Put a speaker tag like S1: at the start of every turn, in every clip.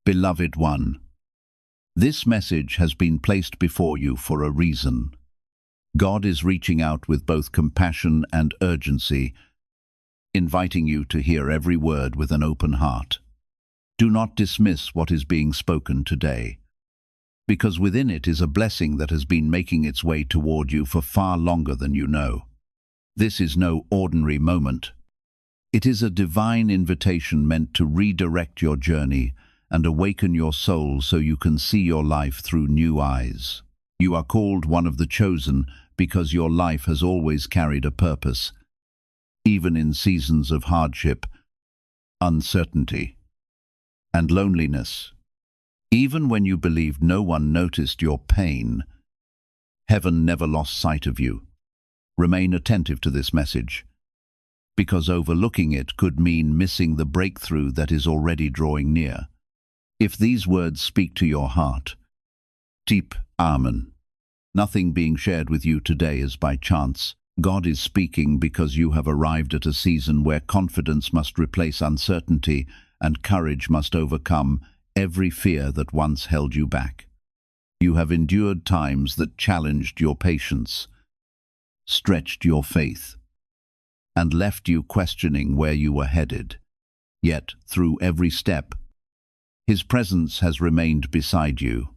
S1: Beloved one, this message has been placed before you for a reason. God is reaching out with both compassion and urgency, inviting you to hear every word with an open heart. Do not dismiss what is being spoken today, because within it is a blessing that has been making its way toward you for far longer than you know. This is no ordinary moment. It is a divine invitation meant to redirect your journey and awaken your soul so you can see your life through new eyes. You are called one of the chosen because your life has always carried a purpose, even in seasons of hardship, uncertainty, and loneliness. Even when you believed no one noticed your pain, heaven never lost sight of you. Remain attentive to this message, because overlooking it could mean missing the breakthrough that is already drawing near. If these words speak to your heart, deep Amen. Nothing being shared with you today is by chance. God is speaking because you have arrived at a season where confidence must replace uncertainty and courage must overcome every fear that once held you back. You have endured times that challenged your patience, stretched your faith, and left you questioning where you were headed. Yet, through every step, His presence has remained beside you.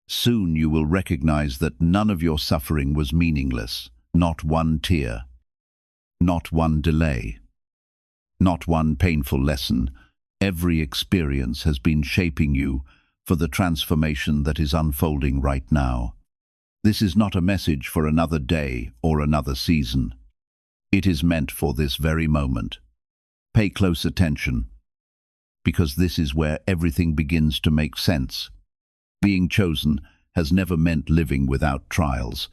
S1: Soon you will recognize that none of your suffering was meaningless. Not one tear, not one delay, not one painful lesson. Every experience has been shaping you for the transformation that is unfolding right now. This is not a message for another day or another season. It is meant for this very moment. Pay close attention, because this is where everything begins to make sense. Being chosen has never meant living without trials.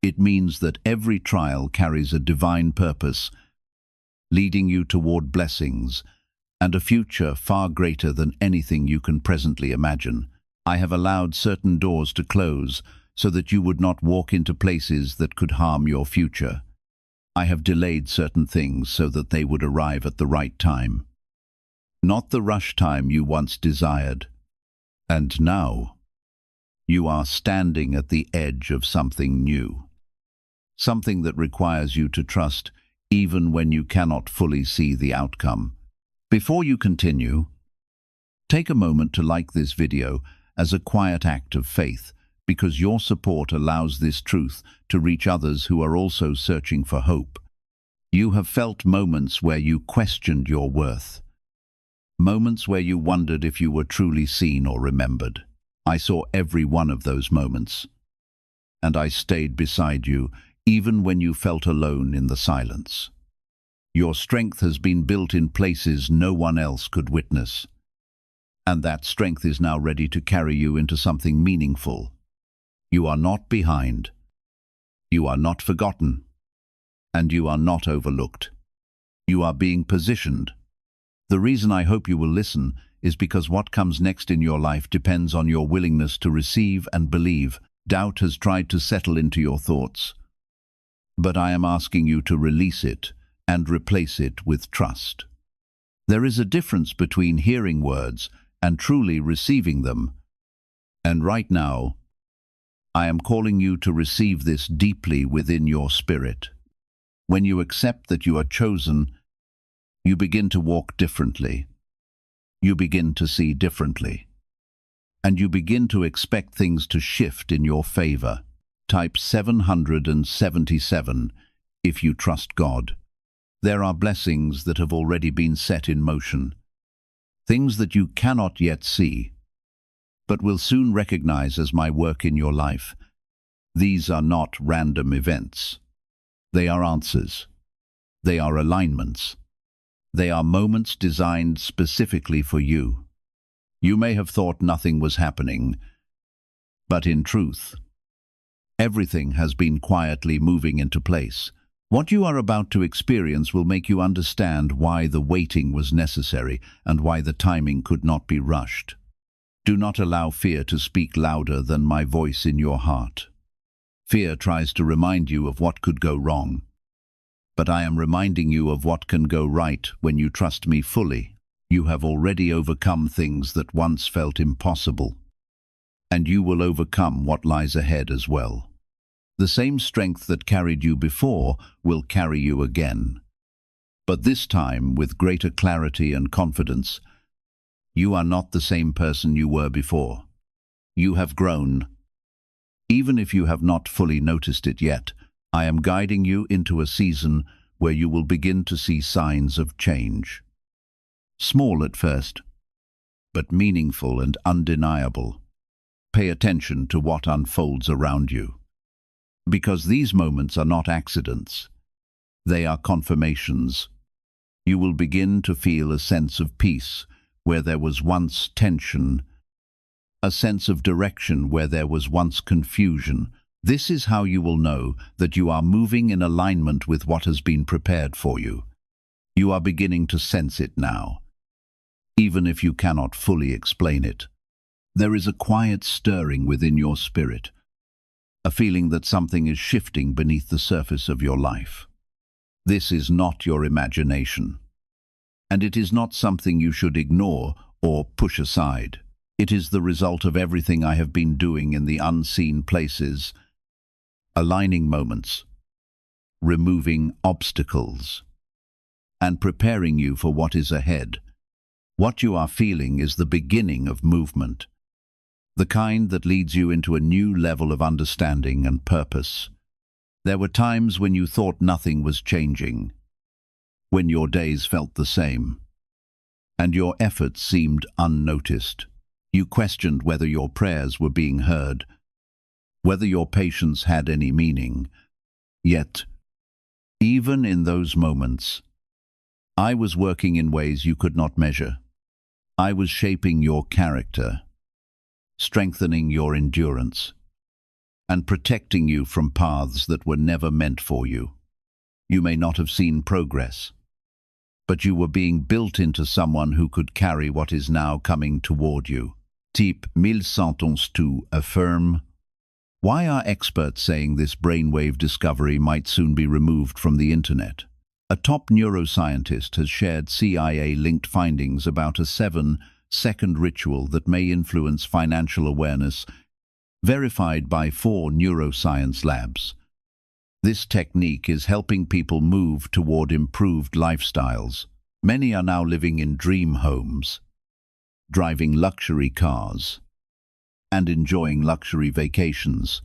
S1: It means that every trial carries a divine purpose, leading you toward blessings and a future far greater than anything you can presently imagine. I have allowed certain doors to close so that you would not walk into places that could harm your future. I have delayed certain things so that they would arrive at the right time, not the rush time you once desired. And now, you are standing at the edge of something new, something that requires you to trust even when you cannot fully see the outcome. Before you continue, take a moment to like this video as a quiet act of faith, because your support allows this truth to reach others who are also searching for hope. You have felt moments where you questioned your worth, moments where you wondered if you were truly seen or remembered. I saw every one of those moments, and I stayed beside you even when you felt alone in the silence. Your strength has been built in places no one else could witness, and that strength is now ready to carry you into something meaningful. You are not behind, you are not forgotten, and you are not overlooked. You are being positioned. The reason I hope you will listen is because what comes next in your life depends on your willingness to receive and believe. Doubt has tried to settle into your thoughts, but I am asking you to release it and replace it with trust. There is a difference between hearing words and truly receiving them, and right now, I am calling you to receive this deeply within your spirit. When you accept that you are chosen, you begin to walk differently. You begin to see differently. And you begin to expect things to shift in your favor. Type 777 if you trust God. There are blessings that have already been set in motion. Things that you cannot yet see, but will soon recognize as my work in your life. These are not random events. They are answers. They are alignments. They are moments designed specifically for you. You may have thought nothing was happening, but in truth, everything has been quietly moving into place. What you are about to experience will make you understand why the waiting was necessary and why the timing could not be rushed. Do not allow fear to speak louder than my voice in your heart. Fear tries to remind you of what could go wrong, but I am reminding you of what can go right when you trust me fully. You have already overcome things that once felt impossible, and you will overcome what lies ahead as well. The same strength that carried you before will carry you again. But this time, with greater clarity and confidence, you are not the same person you were before. You have grown. Even if you have not fully noticed it yet, I am guiding you into a season where you will begin to see signs of change. Small at first, but meaningful and undeniable. Pay attention to what unfolds around you. Because these moments are not accidents. They are confirmations. You will begin to feel a sense of peace where there was once tension, a sense of direction where there was once confusion. This is how you will know that you are moving in alignment with what has been prepared for you. You are beginning to sense it now, even if you cannot fully explain it. There is a quiet stirring within your spirit, a feeling that something is shifting beneath the surface of your life. This is not your imagination, and it is not something you should ignore or push aside. It is the result of everything I have been doing in the unseen places, aligning moments, removing obstacles, and preparing you for what is ahead. What you are feeling is the beginning of movement, the kind that leads you into a new level of understanding and purpose. There were times when you thought nothing was changing, when your days felt the same, and your efforts seemed unnoticed. You questioned whether your prayers were being heard, whether your patience had any meaning. Yet, even in those moments, I was working in ways you could not measure. I was shaping your character, strengthening your endurance, and protecting you from paths that were never meant for you. You may not have seen progress, but you were being built into someone who could carry what is now coming toward you. Type 1112 affirm. Why are experts saying this brainwave discovery might soon be removed from the internet? A top neuroscientist has shared CIA-linked findings about a 7-second ritual that may influence financial awareness, verified by 4 neuroscience labs. This technique is helping people move toward improved lifestyles. Many are now living in dream homes, driving luxury cars, and enjoying luxury vacations.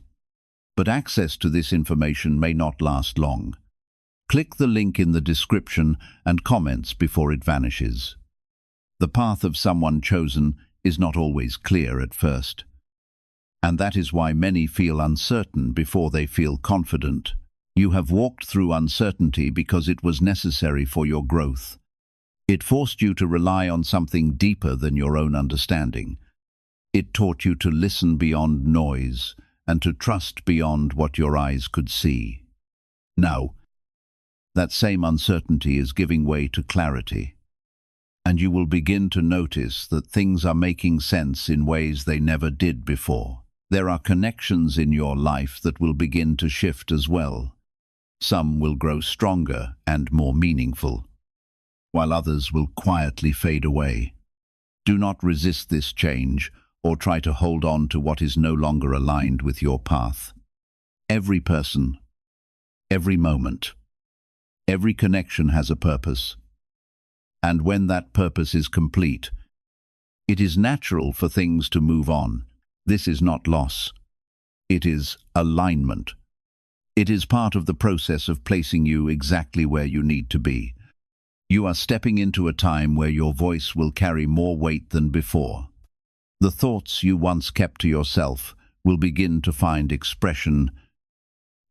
S1: But access to this information may not last long. Click the link in the description and comments before it vanishes. The path of someone chosen is not always clear at first, and that is why many feel uncertain before they feel confident. You have walked through uncertainty because it was necessary for your growth. It forced you to rely on something deeper than your own understanding. It taught you to listen beyond noise and to trust beyond what your eyes could see. Now, that same uncertainty is giving way to clarity, and you will begin to notice that things are making sense in ways they never did before. There are connections in your life that will begin to shift as well. Some will grow stronger and more meaningful, while others will quietly fade away. Do not resist this change or try to hold on to what is no longer aligned with your path. Every person, every moment, every connection has a purpose. And when that purpose is complete, it is natural for things to move on. This is not loss. It is alignment. It is part of the process of placing you exactly where you need to be. You are stepping into a time where your voice will carry more weight than before. The thoughts you once kept to yourself will begin to find expression,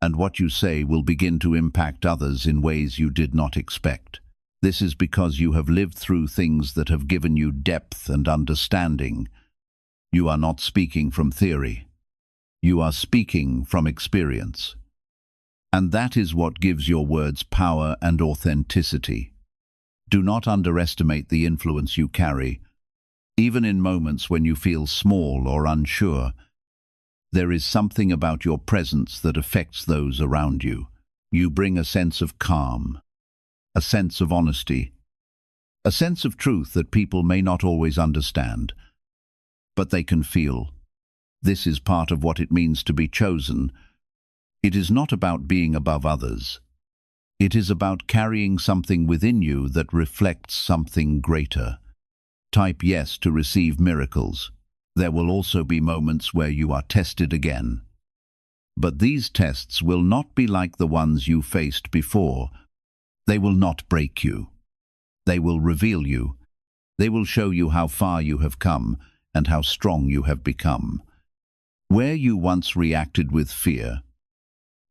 S1: and what you say will begin to impact others in ways you did not expect. This is because you have lived through things that have given you depth and understanding. You are not speaking from theory. You are speaking from experience. And that is what gives your words power and authenticity. Do not underestimate the influence you carry. Even in moments when you feel small or unsure, there is something about your presence that affects those around you. You bring a sense of calm, a sense of honesty, a sense of truth that people may not always understand, but they can feel. This is part of what it means to be chosen. It is not about being above others. It is about carrying something within you that reflects something greater. Type yes to receive miracles. There will also be moments where you are tested again. But these tests will not be like the ones you faced before. They will not break you. They will reveal you. They will show you how far you have come and how strong you have become. Where you once reacted with fear,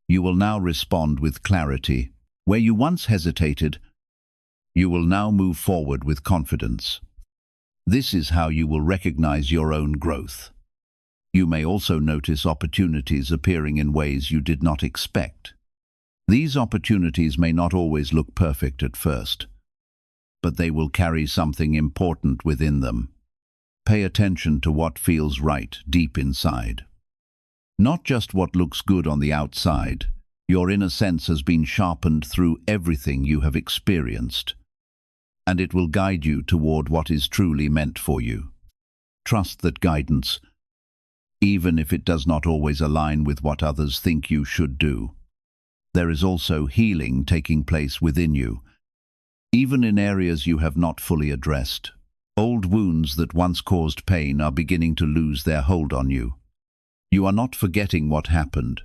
S1: you will now respond with clarity. Where you once hesitated, you will now move forward with confidence. This is how you will recognize your own growth. You may also notice opportunities appearing in ways you did not expect. These opportunities may not always look perfect at first, but they will carry something important within them. Pay attention to what feels right deep inside. Not just what looks good on the outside. Your inner sense has been sharpened through everything you have experienced, and it will guide you toward what is truly meant for you. Trust that guidance, even if it does not always align with what others think you should do. There is also healing taking place within you, even in areas you have not fully addressed. Old wounds that once caused pain are beginning to lose their hold on you. You are not forgetting what happened,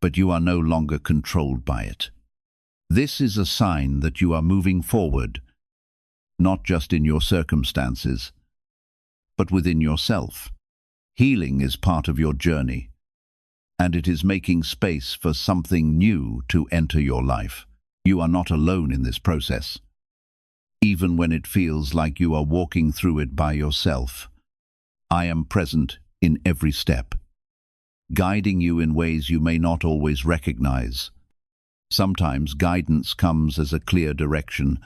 S1: but you are no longer controlled by it. This is a sign that you are moving forward, not just in your circumstances, but within yourself. Healing is part of your journey, and it is making space for something new to enter your life. You are not alone in this process. Even when it feels like you are walking through it by yourself, I am present in every step, guiding you in ways you may not always recognize. Sometimes guidance comes as a clear direction,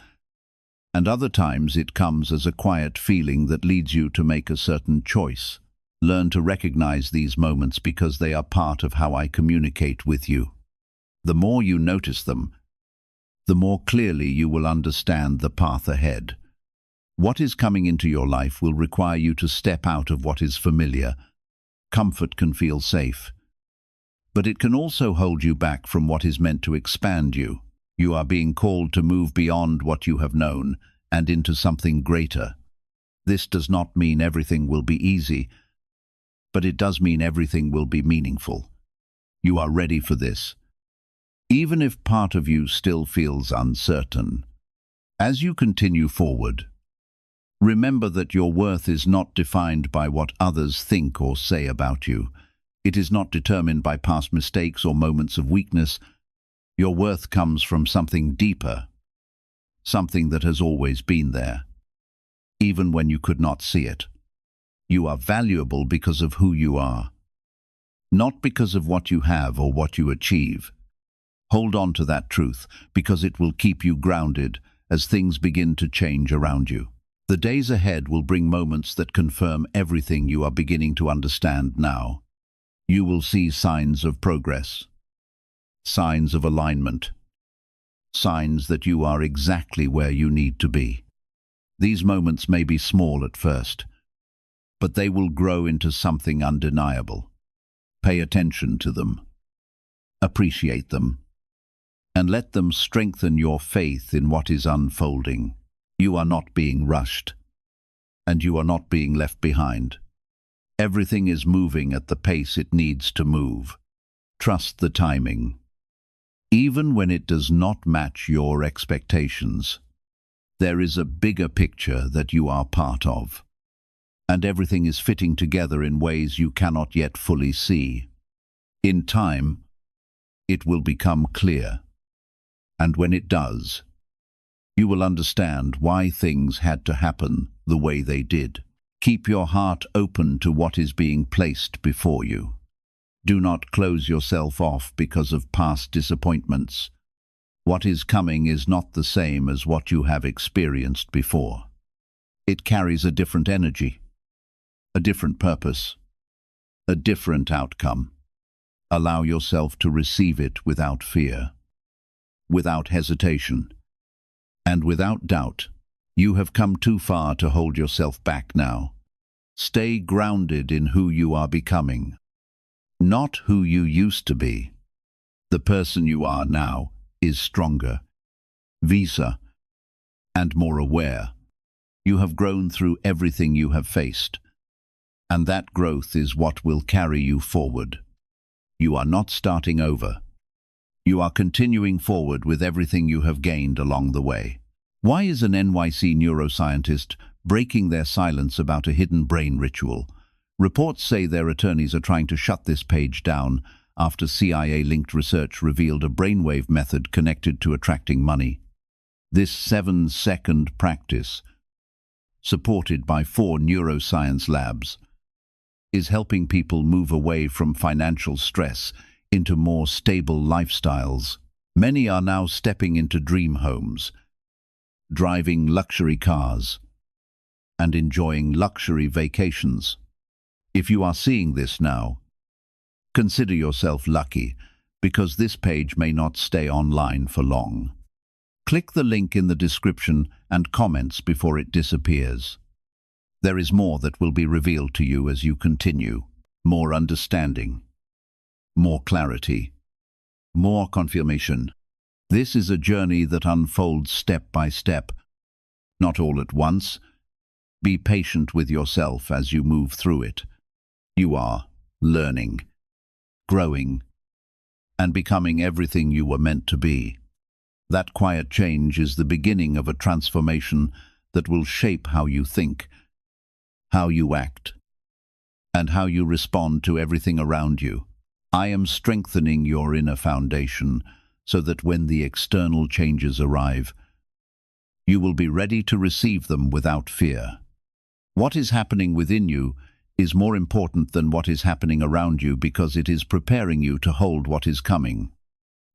S1: and other times it comes as a quiet feeling that leads you to make a certain choice. Learn to recognize these moments because they are part of how I communicate with you. The more you notice them, the more clearly you will understand the path ahead. What is coming into your life will require you to step out of what is familiar. Comfort can feel safe, but it can also hold you back from what is meant to expand you. You are being called to move beyond what you have known and into something greater. This does not mean everything will be easy, but it does mean everything will be meaningful. You are ready for this, even if part of you still feels uncertain. As you continue forward, remember that your worth is not defined by what others think or say about you. It is not determined by past mistakes or moments of weakness. Your worth comes from something deeper, something that has always been there, even when you could not see it. You are valuable because of who you are, not because of what you have or what you achieve. Hold on to that truth, because it will keep you grounded as things begin to change around you. The days ahead will bring moments that confirm everything you are beginning to understand now. You will see signs of progress, signs of alignment, signs that you are exactly where you need to be. These moments may be small at first, but they will grow into something undeniable. Pay attention to them, appreciate them, and let them strengthen your faith in what is unfolding. You are not being rushed, and you are not being left behind. Everything is moving at the pace it needs to move. Trust the timing. Even when it does not match your expectations, there is a bigger picture that you are part of, and everything is fitting together in ways you cannot yet fully see. In time, it will become clear, and when it does, you will understand why things had to happen the way they did. Keep your heart open to what is being placed before you. Do not close yourself off because of past disappointments. What is coming is not the same as what you have experienced before. It carries a different energy, a different purpose, a different outcome. Allow yourself to receive it without fear, without hesitation, and without doubt. You have come too far to hold yourself back now. Stay grounded in who you are becoming, not who you used to be. The person you are now is stronger, wiser, and more aware. You have grown through everything you have faced, and that growth is what will carry you forward. You are not starting over. You are continuing forward with everything you have gained along the way. Why is an NYC neuroscientist breaking their silence about a hidden brain ritual? Reports say their attorneys are trying to shut this page down after CIA-linked research revealed a brainwave method connected to attracting money. This 7-second practice, supported by 4 neuroscience labs, is helping people move away from financial stress into more stable lifestyles. Many are now stepping into dream homes, driving luxury cars, and enjoying luxury vacations. If you are seeing this now, consider yourself lucky, because this page may not stay online for long. Click the link in the description and comments before it disappears. There is more that will be revealed to you as you continue. More understanding, more clarity, more confirmation. This is a journey that unfolds step by step, not all at once. Be patient with yourself as you move through it. You are learning, growing, and becoming everything you were meant to be. That quiet change is the beginning of a transformation that will shape how you think, how you act, and how you respond to everything around you. I am strengthening your inner foundation so that when the external changes arrive, you will be ready to receive them without fear. What is happening within you is more important than what is happening around you, because it is preparing you to hold what is coming.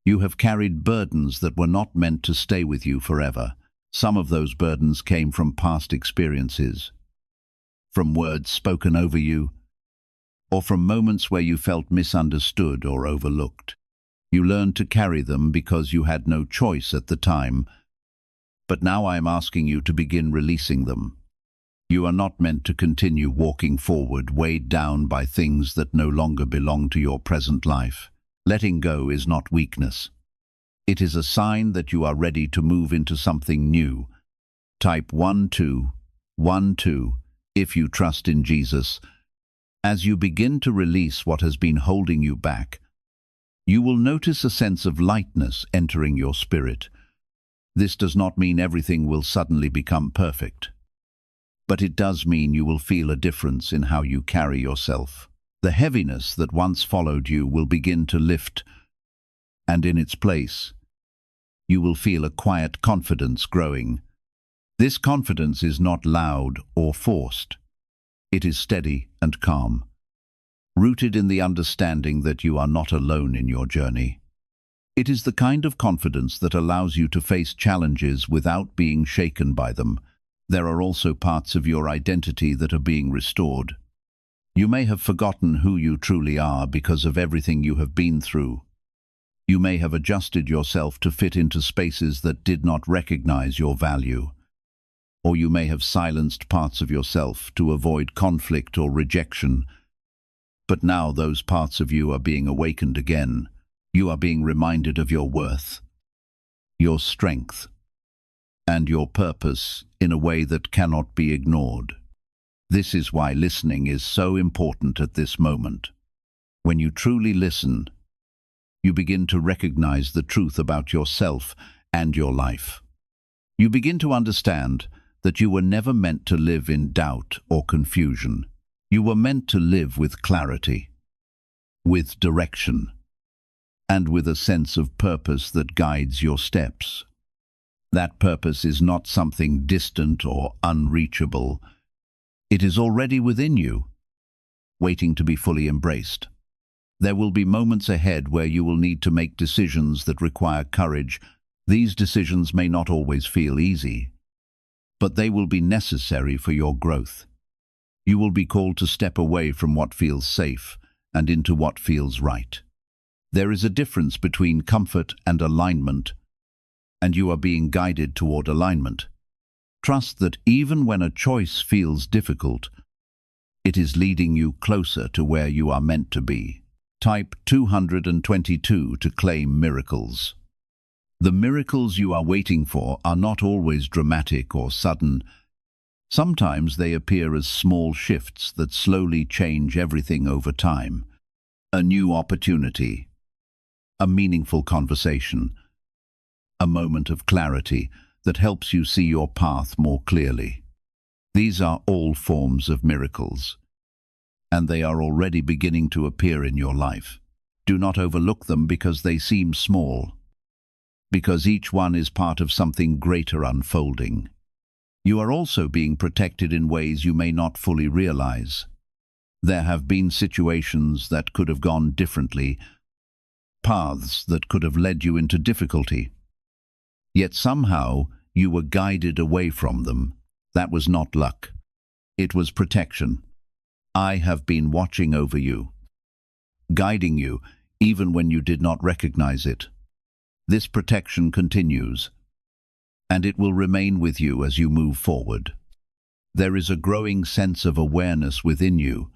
S1: You have carried burdens that were not meant to stay with you forever. Some of those burdens came from past experiences, from words spoken over you, or from moments where you felt misunderstood or overlooked. You learned to carry them because you had no choice at the time, but now I am asking you to begin releasing them. You are not meant to continue walking forward, weighed down by things that no longer belong to your present life. Letting go is not weakness. It is a sign that you are ready to move into something new. Type 1212 if you trust in Jesus. As you begin to release what has been holding you back, you will notice a sense of lightness entering your spirit. This does not mean everything will suddenly become perfect, but it does mean you will feel a difference in how you carry yourself. The heaviness that once followed you will begin to lift, and in its place, you will feel a quiet confidence growing. This confidence is not loud or forced. It is steady and calm, rooted in the understanding that you are not alone in your journey. It is the kind of confidence that allows you to face challenges without being shaken by them. There are also parts of your identity that are being restored. You may have forgotten who you truly are because of everything you have been through. You may have adjusted yourself to fit into spaces that did not recognize your value. Or you may have silenced parts of yourself to avoid conflict or rejection. But now those parts of you are being awakened again. You are being reminded of your worth, your strength, and your purpose in a way that cannot be ignored. This is why listening is so important at this moment. When you truly listen, you begin to recognize the truth about yourself and your life. You begin to understand that you were never meant to live in doubt or confusion. You were meant to live with clarity, with direction, and with a sense of purpose that guides your steps. That purpose is not something distant or unreachable. It is already within you, waiting to be fully embraced. There will be moments ahead where you will need to make decisions that require courage. These decisions may not always feel easy, but they will be necessary for your growth. You will be called to step away from what feels safe and into what feels right. There is a difference between comfort and alignment, and you are being guided toward alignment. Trust that even when a choice feels difficult, it is leading you closer to where you are meant to be. Type 222 to claim miracles. The miracles you are waiting for are not always dramatic or sudden. Sometimes they appear as small shifts that slowly change everything over time. A new opportunity, a meaningful conversation, a moment of clarity that helps you see your path more clearly. These are all forms of miracles, and they are already beginning to appear in your life. Do not overlook them because they seem small, because each one is part of something greater unfolding. You are also being protected in ways you may not fully realize. There have been situations that could have gone differently, paths that could have led you into difficulty. Yet somehow you were guided away from them. That was not luck. It was protection. I have been watching over you, guiding you even when you did not recognize it. This protection continues, and it will remain with you as you move forward. There is a growing sense of awareness within you,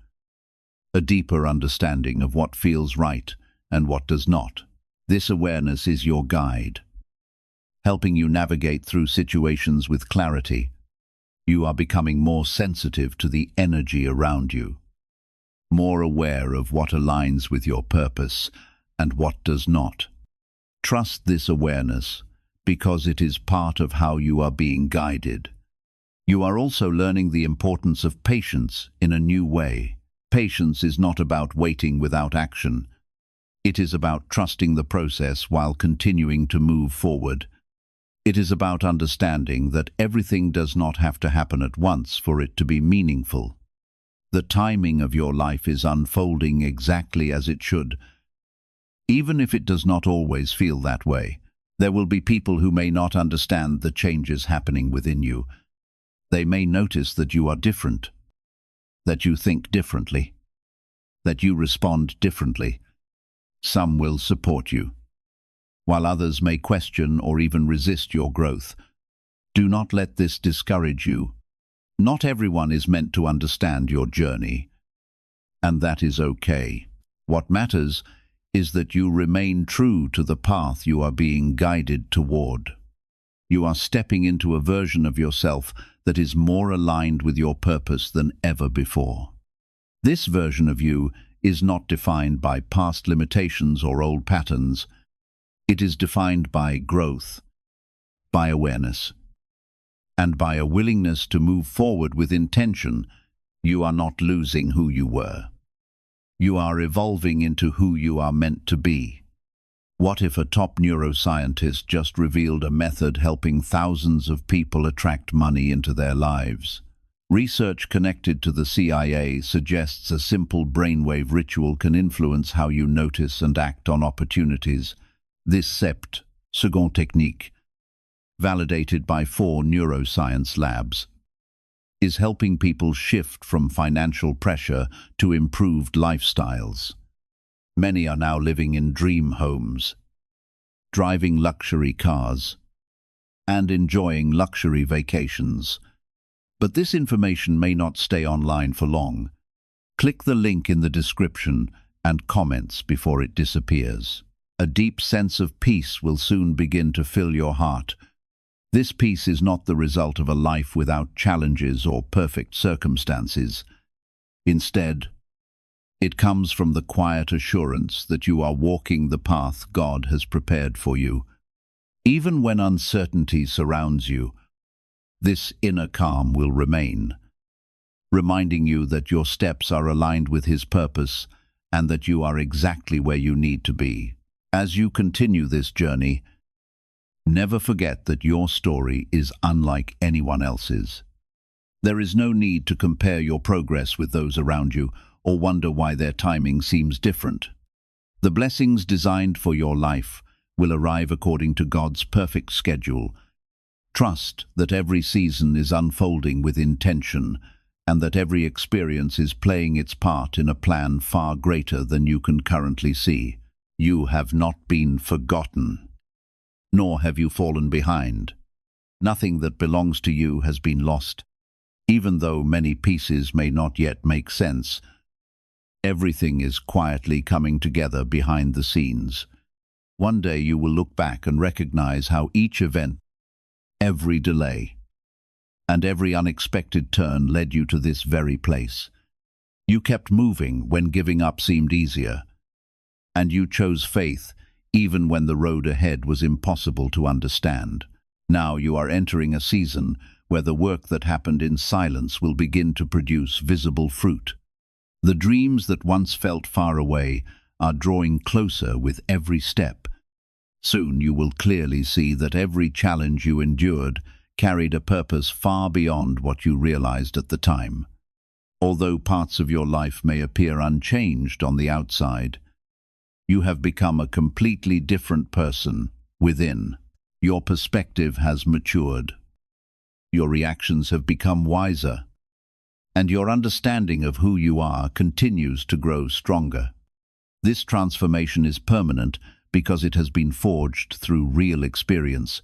S1: a deeper understanding of what feels right and what does not. This awareness is your guide, helping you navigate through situations with clarity. You are becoming more sensitive to the energy around you, more aware of what aligns with your purpose and what does not. Trust this awareness, because it is part of how you are being guided. You are also learning the importance of patience in a new way. Patience is not about waiting without action. It is about trusting the process while continuing to move forward. It is about understanding that everything does not have to happen at once for it to be meaningful. The timing of your life is unfolding exactly as it should, even if it does not always feel that way. There will be people who may not understand the changes happening within you. They may notice that you are different, that you think differently, that you respond differently. Some will support you, while others may question or even resist your growth. Do not let this discourage you. Not everyone is meant to understand your journey, and that is okay. What matters is that you remain true to the path you are being guided toward. You are stepping into a version of yourself that is more aligned with your purpose than ever before. This version of you is not defined by past limitations or old patterns. It is defined by growth, by awareness, and by a willingness to move forward with intention. You are not losing who you were. You are evolving into who you are meant to be. What if a top neuroscientist just revealed a method helping thousands of people attract money into their lives? Research connected to the CIA suggests a simple brainwave ritual can influence how you notice and act on opportunities. This sept second technique, validated by 4 neuroscience labs, is helping people shift from financial pressure to improved lifestyles. Many are now living in dream homes, driving luxury cars, and enjoying luxury vacations. But this information may not stay online for long. Click the link in the description and comments before it disappears. A deep sense of peace will soon begin to fill your heart. This peace is not the result of a life without challenges or perfect circumstances. Instead, it comes from the quiet assurance that you are walking the path God has prepared for you. Even when uncertainty surrounds you, this inner calm will remain, reminding you that your steps are aligned with His purpose and that you are exactly where you need to be. As you continue this journey, never forget that your story is unlike anyone else's. There is no need to compare your progress with those around you or wonder why their timing seems different. The blessings designed for your life will arrive according to God's perfect schedule. Trust that every season is unfolding with intention and that every experience is playing its part in a plan far greater than you can currently see. You have not been forgotten, nor have you fallen behind. Nothing that belongs to you has been lost. Even though many pieces may not yet make sense, everything is quietly coming together behind the scenes. One day you will look back and recognize how each event, every delay, and every unexpected turn led you to this very place. You kept moving when giving up seemed easier, and you chose faith even when the road ahead was impossible to understand. Now you are entering a season where the work that happened in silence will begin to produce visible fruit. The dreams that once felt far away are drawing closer with every step. Soon you will clearly see that every challenge you endured carried a purpose far beyond what you realized at the time. Although parts of your life may appear unchanged on the outside, you have become a completely different person within. Your perspective has matured. Your reactions have become wiser, and your understanding of who you are continues to grow stronger. This transformation is permanent because it has been forged through real experience.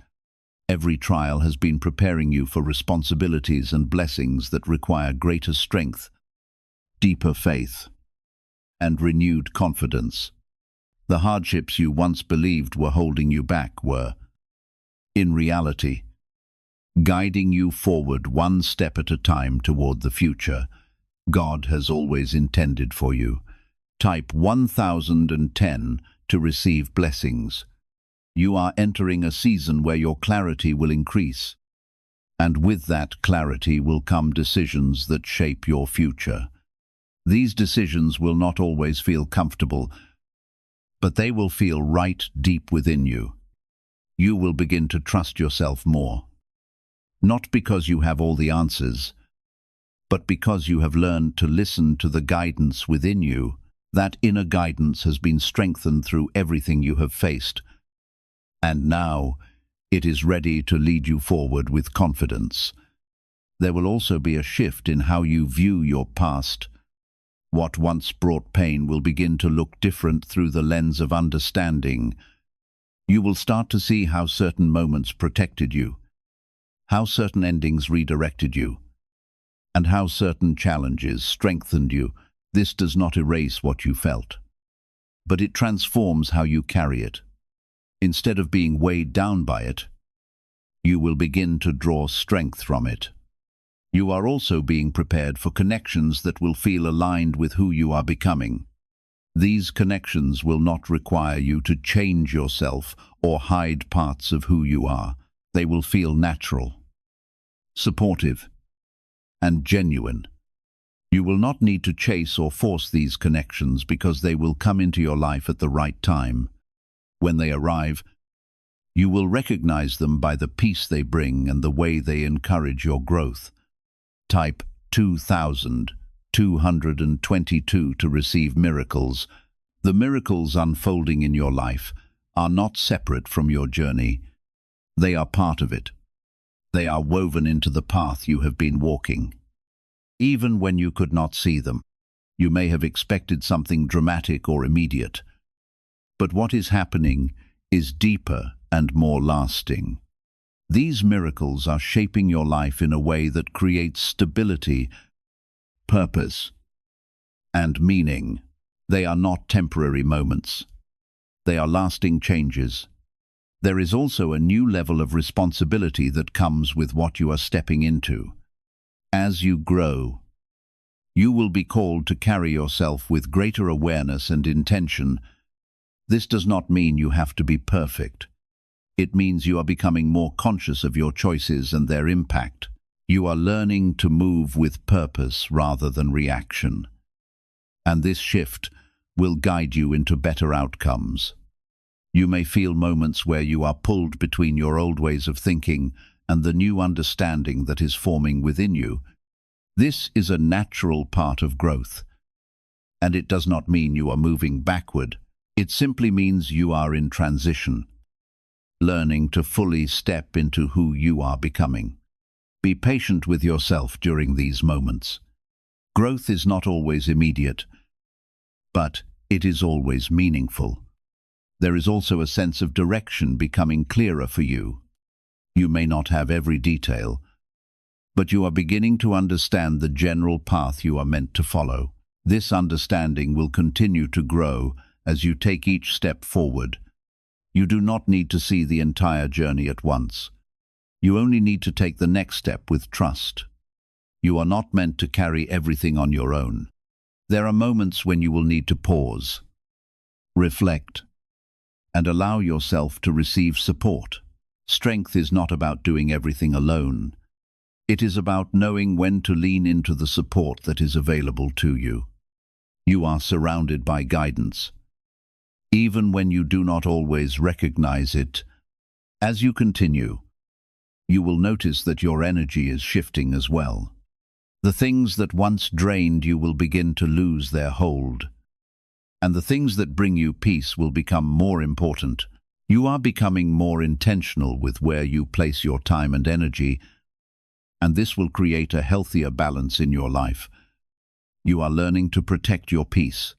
S1: Every trial has been preparing you for responsibilities and blessings that require greater strength, deeper faith, and renewed confidence. The hardships you once believed were holding you back were, in reality, guiding you forward one step at a time toward the future God has always intended for you. Type 1010 to receive blessings. You are entering a season where your clarity will increase, and with that clarity will come decisions that shape your future. These decisions will not always feel comfortable, but they will feel right deep within you. You will begin to trust yourself more. Not because you have all the answers, but because you have learned to listen to the guidance within you. That inner guidance has been strengthened through everything you have faced, and now it is ready to lead you forward with confidence. There will also be a shift in how you view your past. What once brought pain will begin to look different through the lens of understanding. You will start to see how certain moments protected you, how certain endings redirected you, and how certain challenges strengthened you. This does not erase what you felt, but it transforms how you carry it. Instead of being weighed down by it, you will begin to draw strength from it. You are also being prepared for connections that will feel aligned with who you are becoming. These connections will not require you to change yourself or hide parts of who you are. They will feel natural, supportive, and genuine. You will not need to chase or force these connections because they will come into your life at the right time. When they arrive, you will recognize them by the peace they bring and the way they encourage your growth. Type 2222 to receive miracles. The miracles unfolding in your life are not separate from your journey. They are part of it. They are woven into the path you have been walking. Even when you could not see them, you may have expected something dramatic or immediate. But what is happening is deeper and more lasting. These miracles are shaping your life in a way that creates stability, purpose, and meaning. They are not temporary moments. They are lasting changes. There is also a new level of responsibility that comes with what you are stepping into. As you grow, you will be called to carry yourself with greater awareness and intention. This does not mean you have to be perfect. It means you are becoming more conscious of your choices and their impact. You are learning to move with purpose rather than reaction. And this shift will guide you into better outcomes. You may feel moments where you are pulled between your old ways of thinking and the new understanding that is forming within you. This is a natural part of growth, and it does not mean you are moving backward. It simply means you are in transition, learning to fully step into who you are becoming. Be patient with yourself during these moments. Growth is not always immediate, but it is always meaningful. There is also a sense of direction becoming clearer for you. You may not have every detail, but you are beginning to understand the general path you are meant to follow. This understanding will continue to grow as you take each step forward. You do not need to see the entire journey at once. You only need to take the next step with trust. You are not meant to carry everything on your own. There are moments when you will need to pause, reflect, and allow yourself to receive support. Strength is not about doing everything alone. It is about knowing when to lean into the support that is available to you. You are surrounded by guidance, even when you do not always recognize it. As you continue, you will notice that your energy is shifting as well. The things that once drained you will begin to lose their hold, and the things that bring you peace will become more important. You are becoming more intentional with where you place your time and energy, and this will create a healthier balance in your life. You are learning to protect your peace,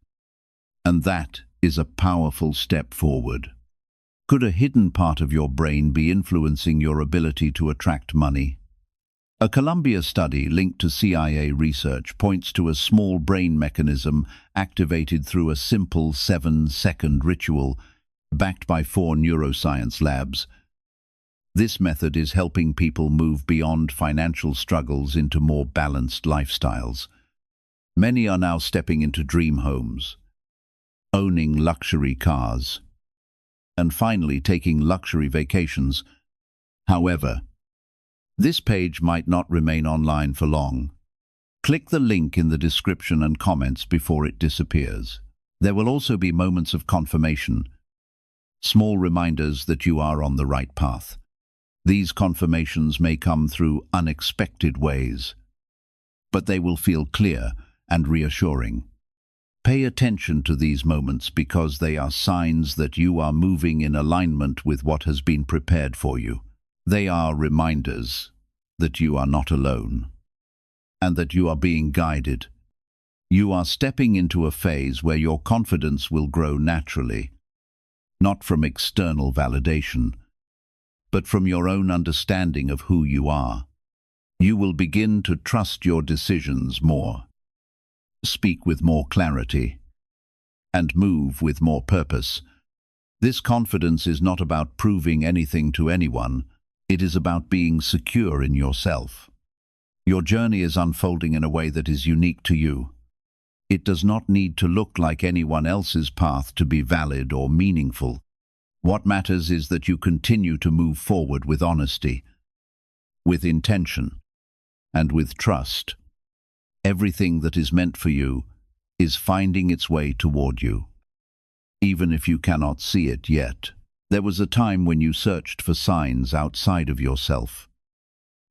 S1: and that is a powerful step forward. Could a hidden part of your brain be influencing your ability to attract money? A Columbia study linked to CIA research points to a small brain mechanism activated through a simple 7-second ritual backed by 4 neuroscience labs. This method is helping people move beyond financial struggles into more balanced lifestyles. Many are now stepping into dream homes, owning luxury cars, and finally taking luxury vacations. However, this page might not remain online for long. Click the link in the description and comments before it disappears. There will also be moments of confirmation, small reminders that you are on the right path. These confirmations may come through unexpected ways, but they will feel clear and reassuring. Pay attention to these moments because they are signs that you are moving in alignment with what has been prepared for you. They are reminders that you are not alone and that you are being guided. You are stepping into a phase where your confidence will grow naturally, not from external validation, but from your own understanding of who you are. You will begin to trust your decisions more, speak with more clarity, and move with more purpose. This confidence is not about proving anything to anyone. It is about being secure in yourself. Your journey is unfolding in a way that is unique to you. It does not need to look like anyone else's path to be valid or meaningful. What matters is that you continue to move forward with honesty, with intention, and with trust. Everything that is meant for you is finding its way toward you, even if you cannot see it yet. There was a time when you searched for signs outside of yourself,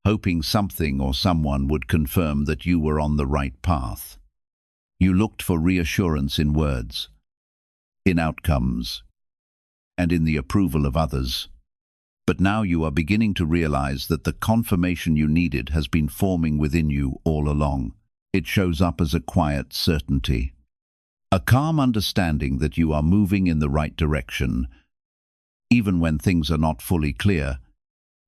S1: hoping something or someone would confirm that you were on the right path. You looked for reassurance in words, in outcomes, and in the approval of others. But now you are beginning to realize that the confirmation you needed has been forming within you all along. It shows up as a quiet certainty, a calm understanding that you are moving in the right direction, even when things are not fully clear.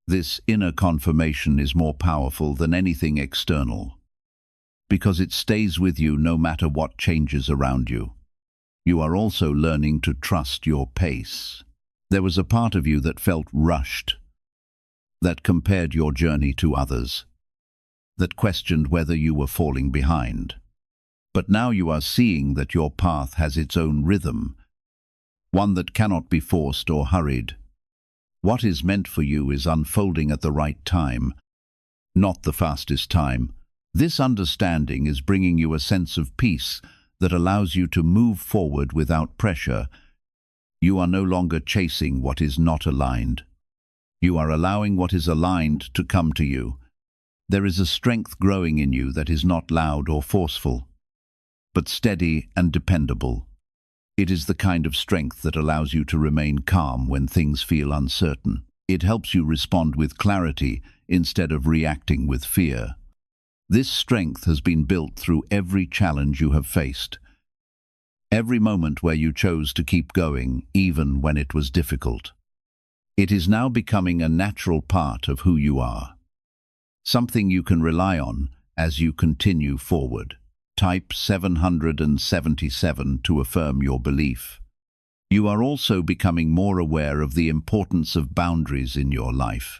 S1: This inner confirmation is more powerful than anything external, because it stays with you no matter what changes around you. You are also learning to trust your pace. There was a part of you that felt rushed, that compared your journey to others, that questioned whether you were falling behind. But now you are seeing that your path has its own rhythm, one that cannot be forced or hurried. What is meant for you is unfolding at the right time, not the fastest time. This understanding is bringing you a sense of peace that allows you to move forward without pressure. You are no longer chasing what is not aligned. You are allowing what is aligned to come to you. There is a strength growing in you that is not loud or forceful, but steady and dependable. It is the kind of strength that allows you to remain calm when things feel uncertain. It helps you respond with clarity instead of reacting with fear. This strength has been built through every challenge you have faced, every moment where you chose to keep going, even when it was difficult. It is now becoming a natural part of who you are, something you can rely on as you continue forward. Type 777 to affirm your belief. You are also becoming more aware of the importance of boundaries in your life.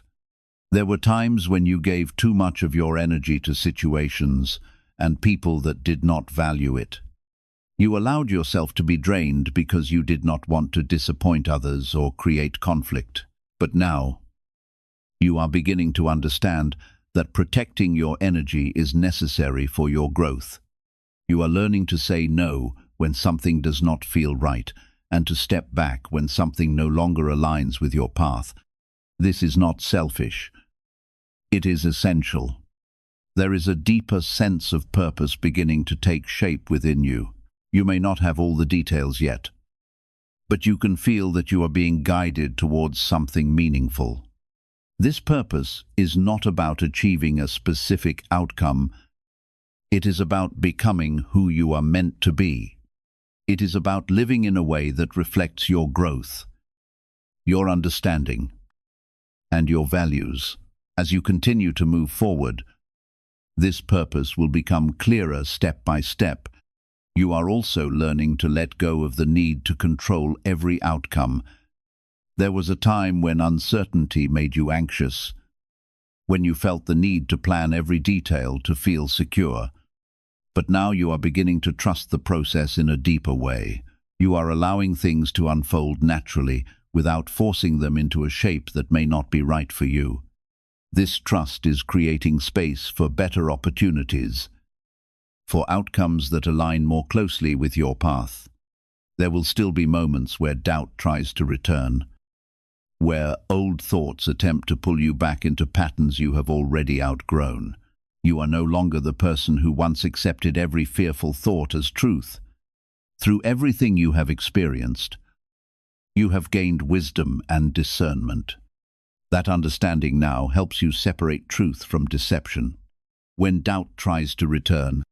S1: There were times when you gave too much of your energy to situations and people that did not value it. You allowed yourself to be drained because you did not want to disappoint others or create conflict. But now, you are beginning to understand that protecting your energy is necessary for your growth. You are learning to say no when something does not feel right, and to step back when something no longer aligns with your path. This is not selfish. It is essential. There is a deeper sense of purpose beginning to take shape within you. You may not have all the details yet, but you can feel that you are being guided towards something meaningful. This purpose is not about achieving a specific outcome. It is about becoming who you are meant to be. It is about living in a way that reflects your growth, your understanding, and your values. As you continue to move forward, this purpose will become clearer step by step. You are also learning to let go of the need to control every outcome. There was a time when uncertainty made you anxious, when you felt the need to plan every detail to feel secure. But now you are beginning to trust the process in a deeper way. You are allowing things to unfold naturally without forcing them into a shape that may not be right for you. This trust is creating space for better opportunities, for outcomes that align more closely with your path. There will still be moments where doubt tries to return, where old thoughts attempt to pull you back into patterns you have already outgrown. You are no longer the person who once accepted every fearful thought as truth. Through everything you have experienced, you have gained wisdom and discernment. That understanding now helps you separate truth from deception. When doubt tries to return,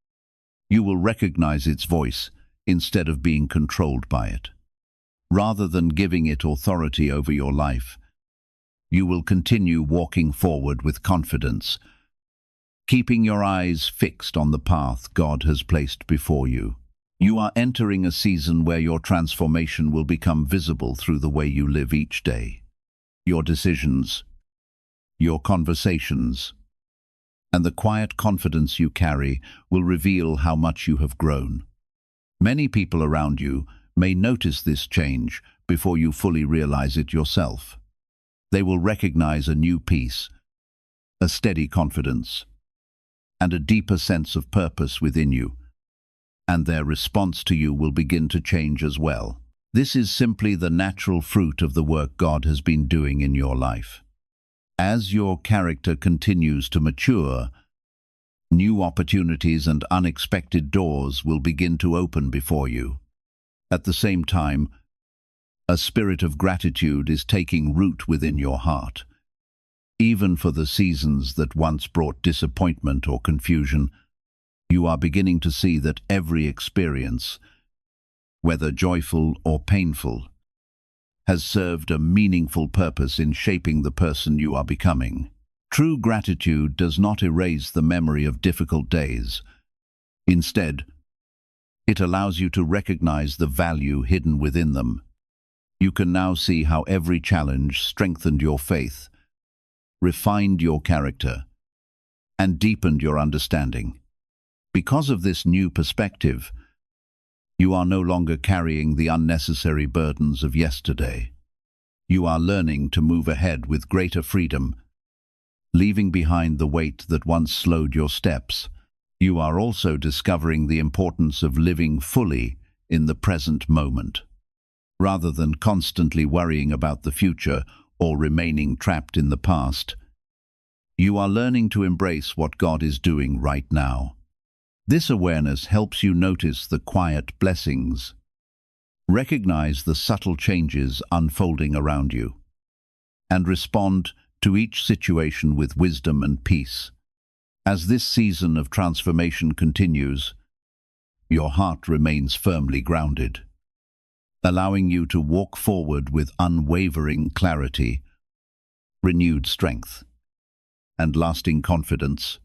S1: you will recognize its voice instead of being controlled by it. Rather than giving it authority over your life, you will continue walking forward with confidence, keeping your eyes fixed on the path God has placed before you. You are entering a season where your transformation will become visible through the way you live each day. Your decisions, your conversations, and the quiet confidence you carry will reveal how much you have grown. Many people around you may notice this change before you fully realize it yourself. They will recognize a new peace, a steady confidence, and a deeper sense of purpose within you, and their response to you will begin to change as well. This is simply the natural fruit of the work God has been doing in your life. As your character continues to mature, new opportunities and unexpected doors will begin to open before you. At the same time, a spirit of gratitude is taking root within your heart. Even for the seasons that once brought disappointment or confusion, you are beginning to see that every experience, whether joyful or painful, has served a meaningful purpose in shaping the person you are becoming. True gratitude does not erase the memory of difficult days. Instead, it allows you to recognize the value hidden within them. You can now see how every challenge strengthened your faith, refined your character, and deepened your understanding. Because of this new perspective, you are no longer carrying the unnecessary burdens of yesterday. You are learning to move ahead with greater freedom, leaving behind the weight that once slowed your steps. You are also discovering the importance of living fully in the present moment, rather than constantly worrying about the future or remaining trapped in the past. You are learning to embrace what God is doing right now. This awareness helps you notice the quiet blessings, recognize the subtle changes unfolding around you, and respond to each situation with wisdom and peace. As this season of transformation continues, your heart remains firmly grounded, allowing you to walk forward with unwavering clarity renewed strength, and lasting confidence